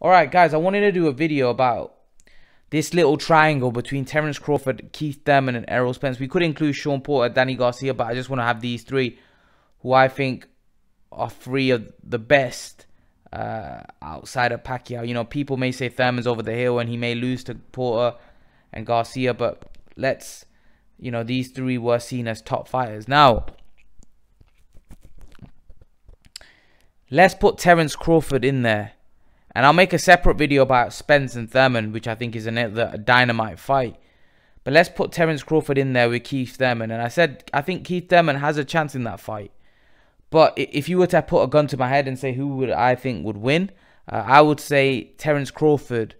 Alright guys, I wanted to do a video about this little triangle between Terence Crawford, Keith Thurman and Errol Spence. We could include Sean Porter, Danny Garcia, but I just want to have these three who I think are three of the best outside of Pacquiao. You know, people may say Thurman's over the hill and he may lose to Porter and Garcia, but these three were seen as top fighters. Now, let's put Terence Crawford in there. And I'll make a separate video about Spence and Thurman, which I think is a dynamite fight. But let's put Terence Crawford in there with Keith Thurman. And I think Keith Thurman has a chance in that fight. But if you were to put a gun to my head and say who would I think would win, I would say Terence Crawford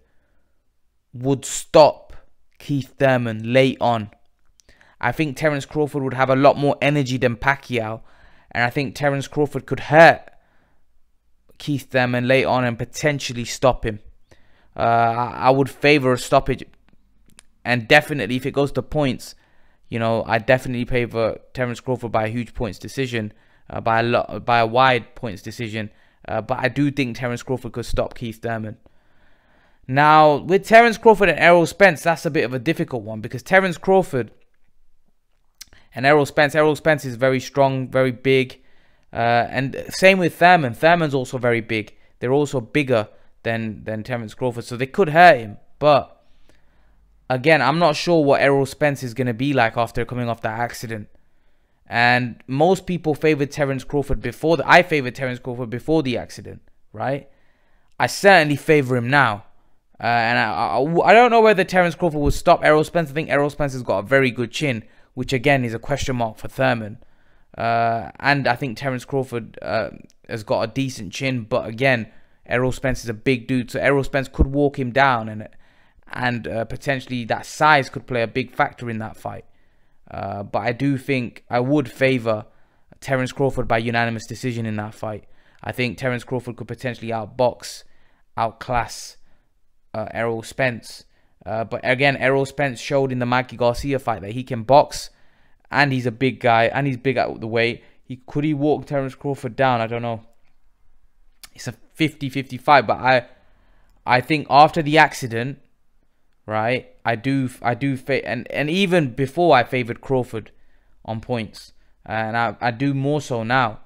would stop Keith Thurman late on. I think Terence Crawford would have a lot more energy than Pacquiao. And I think Terence Crawford could hurt Keith Thurman late on and potentially stop him. I would favor a stoppage, and definitely if it goes to points, I definitely favor Terence Crawford by a huge points decision, by a wide points decision. But I do think Terence Crawford could stop Keith Thurman. Now with Terence Crawford and Errol Spence, that's a bit of a difficult one because Terence Crawford and Errol Spence is very strong, very big. And same with Thurman. Thurman's also very big. They're also bigger than Terence Crawford, so they could hurt him. But again, I'm not sure what Errol Spence is going to be like after coming off that accident. And most people favored Terence Crawford before I favored Terence Crawford before the accident, right? I certainly favor him now. And I don't know whether Terence Crawford will stop Errol Spence. I think Errol Spence has got a very good chin, which again is a question mark for Thurman. And I think Terence Crawford has got a decent chin, but again, Errol Spence is a big dude, so Errol Spence could walk him down, and potentially that size could play a big factor in that fight. But I do think I would favor Terence Crawford by unanimous decision in that fight. I think Terence Crawford could potentially outclass Errol Spence. But again, Errol Spence showed in the Mikey Garcia fight that he can box. And he's a big guy, and he's big at the weight. Could he walk Terence Crawford down? I don't know. It's a 50-50 fight, but I think after the accident, right? And even before I favored Crawford on points, and I do more so now.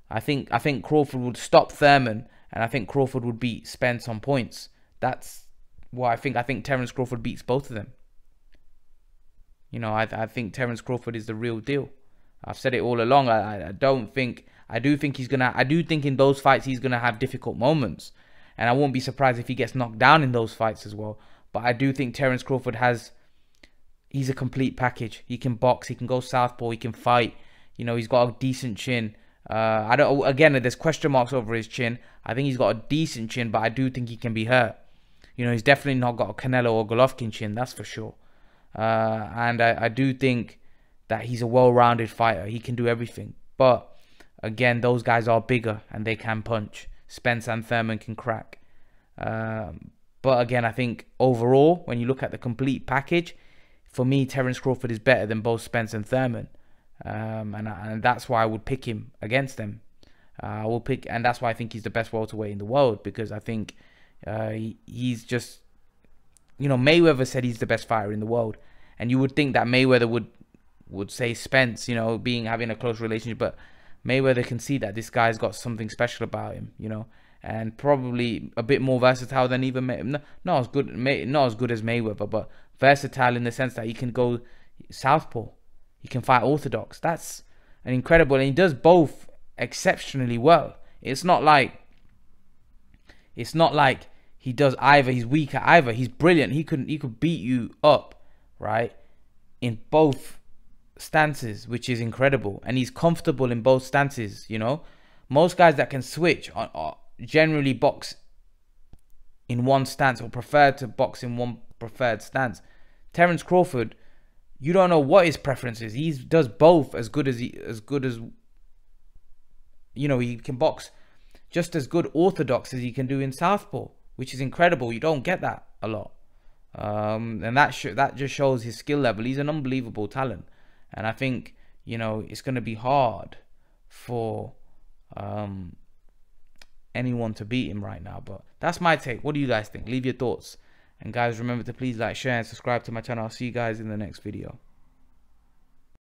I think Crawford would stop Thurman, and I think Crawford would beat Spence on points. That's what I think. I think Terence Crawford beats both of them. I think Terence Crawford is the real deal. I've said it all along. I do think in those fights he's gonna have difficult moments, and I won't be surprised if he gets knocked down in those fights as well. But I do think Terence Crawford he's a complete package. He can box, he can go southpaw, he can fight. He's got a decent chin. Again, there's question marks over his chin. I think he's got a decent chin, but I do think he can be hurt. He's definitely not got a Canelo or Golovkin chin, that's for sure. And I do think that he's a well-rounded fighter. He can do everything. But again, those guys are bigger and they can punch. Spence and Thurman can crack. But again, I think overall, when you look at the complete package, for me, Terence Crawford is better than both Spence and Thurman. And that's why I would pick him against them. And that's why I think he's the best welterweight in the world, because I think he's just... Mayweather said he's the best fighter in the world, and you would think that Mayweather would say Spence, having a close relationship, but Mayweather can see that this guy's got something special about him, and probably a bit more versatile than even not as good as Mayweather, but versatile in the sense that he can go southpaw, he can fight orthodox. That's an incredible, and he does both exceptionally well. It's not like he does either. He's weak at either. He's brilliant. He could beat you up, right, in both stances, which is incredible. And he's comfortable in both stances. Most guys that can switch generally box in one stance or prefer to box in one preferred stance. Terence Crawford, you don't know what his preference is. He does both as good as he can box just as good orthodox as he can do in southpaw, which is incredible. You don't get that a lot. And that just shows his skill level. He's an unbelievable talent. And I think, it's going to be hard for anyone to beat him right now. But that's my take. What do you guys think? Leave your thoughts. And guys, remember to please like, share, and subscribe to my channel. I'll see you guys in the next video.